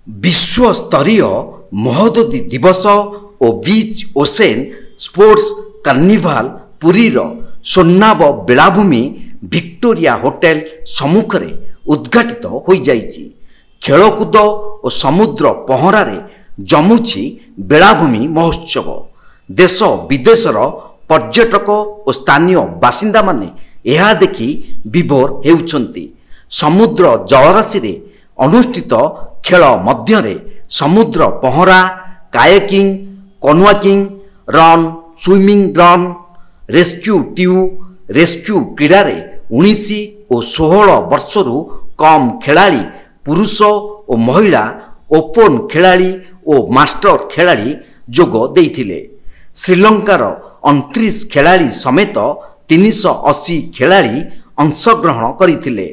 विश्व स्तरीय महोदधि दिवस और बीच ओसेन स्पोर्ट्स कार्निवाल पुरीर सोनाब बेलाभूमि विक्टोरिया होटेल सम्मुखें उद्घाटित हो जाइछि। खेलकूद और समुद्र पहरारे जमुछि बेलाभूमि महोत्सव। देश विदेशर पर्यटक और स्थानीय बासिंदा माने यह देखि विभोर हेउछन्ति। समुद्र जलराशि रे अनुष्ठित खेल मध्यरे समुद्र पहरा, kayaking, canoeing, run, swimming run, rescue tube rescue क्रीड़ा 19 और 16 वर्षरू कम खेलाड़ी पुरुष और महिला ओपन खेलाड़ी और मास्टर खेलाड़ी जोग देइथिले। श्रीलंकार 29 खेलाड़ी समेत 380 खेलाड़ी अंशग्रहण करथिले।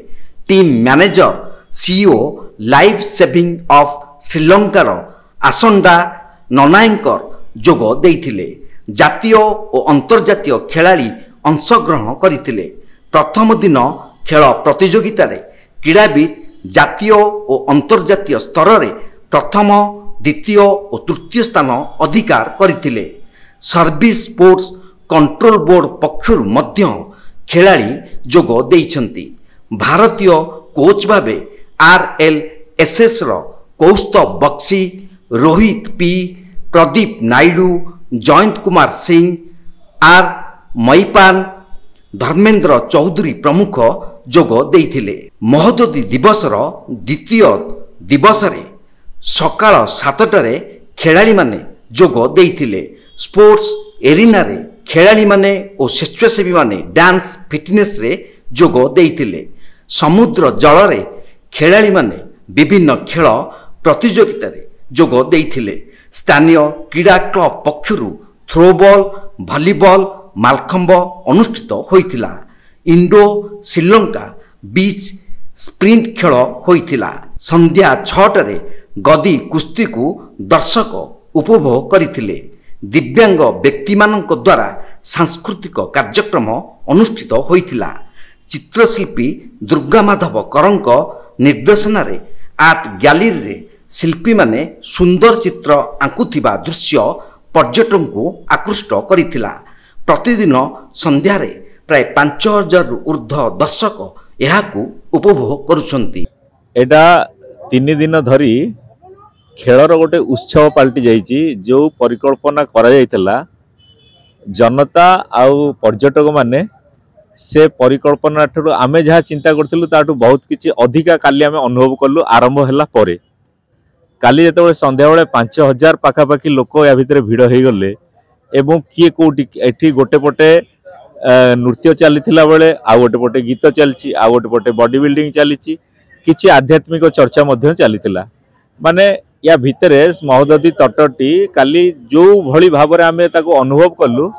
Team manager CEO life saving of श्रीलंकार आसंडा ननायकर जोग देइथिले। जातीय और अंतर्जातीय खेलाड़ी अंशग्रहण करथिले। प्रथम दिन खेल प्रतियोगिता रे क्रीड़ाविद जातीय और अंतर्जातीय स्तर रे प्रथम, द्वितीय और तृतीय स्थान अधिकार करथिले। सर्विस स्पोर्ट्स कंट्रोल बोर्ड पक्षरु मध्य खेलाड़ी जोग देइछन्ति। भारतीय कोच भावे RLSS रो कौस्तव बक्सी, रोहित पी, प्रदीप नायडू, जयंत कुमार सिंह, आर मईपान, धर्मेंद्र चौधरी प्रमुख जोग देइथिले। महोदधि दिवसर द्वितीय दिवस रे सकाळ 7टारे खेलाड़ी माने जोग देइथिले। स्पोर्ट्स एरिना रे खेलाड़ी माने और स्वेच्छासेवी माने डांस फिटनेस रे जोग देइथिले। समुद्र जल रे खेलाड़ी माने विभिन्न खेल प्रतियोगिता रे जोग देइथिले। स्थानीय क्रीड़ा क्लब पक्षरु थ्रोबॉल, भलीबॉल, मालखंब अनुष्ठित होइथिला। इंडो श्रीलंका बीच स्प्रिंट खेल होइथिला। संध्या 6टारे गदी कुस्ती को दर्शक उपभोग करथिले। दिव्यांग व्यक्ति मानक द्वारा सांस्कृतिक कार्यक्रम अनुष्ठित होइथिला। चित्रशिल्पी दुर्गा माधव करंक निर्देशन रे आर्ट गैलरी रे शिल्पी माने सुंदर चित्र आंकुथिबा दृश्य पर्यटन को आकृष्ट करिथिला। प्रतिदिन संध्यारे प्राय 5000 रु ऊर्ध्व दर्शक यहाकू उपभोग करुछंती। एटा 3 दिन धरी खेलर गोटे उत्सव पलटि जाइछि। जो परिकल्पना करा जाइतला जनता आउ पर्यटक माने से परिकल्पना ठुर आमे जहाँ चिंता करथिलु ताठू बहुत किछि अधिका काली आमे अनुभव कलु। आरंभ होला परे काली जेतेबेले संध्या बेले 5000 पाखापाखि लोक या भितर भिड़ हो गले एवं किए कोटी एठी गोटे पटे नृत्य चलीथिला बेले आ गोटे पटे गीत चलछि, आ गोटे पटे बॉडी बिल्डिंग चलीछि, किछि आध्यात्मिक चर्चा मध्य चलीथिला। माने या भितरे महोदधि तटटी काली जो भली भाबरे आमे ताको अनुभव कलु।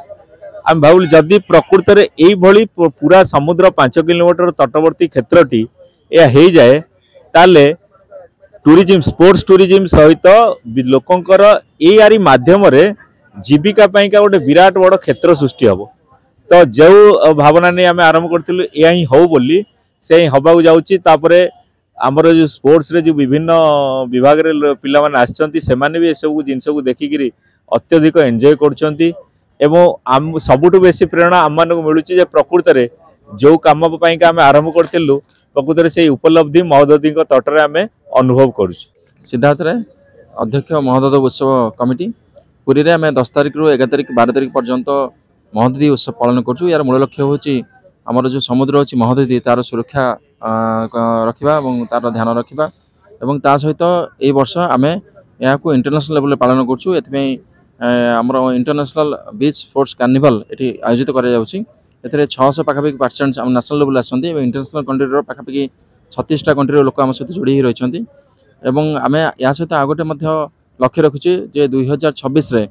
आम भावुल जदि प्रकृत रे एई भली पूरा समुद्र 5 किलोमीटर तटवर्ती क्षेत्रटी या हो जाए ताले टूरिज्म स्पोर्ट्स टूरिज्म सहित लोकंकर एआरी माध्यम रे जीविका पाइका गोटे विराट बड़ क्षेत्र सृष्टि हम। तो जो भावना नहीं आम आरंभ करूँ या ही हो बोली से हवा जाऊँगी। तापरे आमर जो स्पोर्ट्स रे जो विभिन्न विभाग रे पिला माने आछंती सेमाने भी सब जिनस को देखिकी अत्यधिक एंजॉय करछंती। एवं आम सबुठु बेसी प्रेरणा आम मानक मिलूची जे प्रकृत रे जो काम पाइका आम आरंभ करथिलु प्रकृत रे से उपलब्धि महोदधि तटरे आम अनुभव करूछु। सिद्धार्थ रे अध्यक्ष महोदधि उत्सव कमिटी पुरी रे आम 10 तारिख रु 11 तारिख 12 तारिख पर्यंत महोदधि उत्सव पालन करूछु। यार मूल लक्ष्य होची हमर जो समुद्र अछि महोदधि तार सुरक्षा रखिबा एवं तार ध्यान रखिबा एवं ता सहित ए वर्ष आम याकू इंटरनेशनल लेवल पालन करूछु। एथमे हमर इंटरनेशनल बीच स्पोर्ट्स कार्निवाल एठी आयोजित करा जाउछि। एथरे 600 पाखापाखि पार्टिसिपेंट्स हम नेशनल लेवल आसंती एवं इंटरनेशनल कंट्री पाखापाखि 36टा कंट्री लोक आम सहित जोड़ी रहिछंती। एवं आम या सहित आ गोटे मध्य लक्ष्य रखुचे जे 2026 रे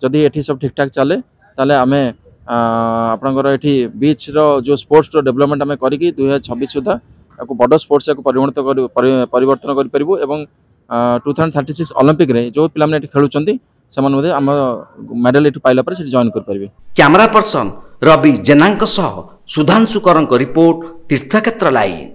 जदि एठी सब ठीक ठाक चले ताले आम आपनकर एठी बीच रो जो स्पोर्ट्स रो डेवलपमेंट आम करिकि 2026 सुधा याको बड़ स्पोर्ट्स याको परिवर्तन करि परिबो। एवं 2036 ओलंपिक रे जो पिला माने एठी खेलुचंती समान मध्ये आम मेडल एठी पाइला पर से जॉइन कर परिबे। कैमरा पर्सन रवि जेनांक सह सुधांशु करंक रिपोर्ट तीर्थक्षेत्र लाइव।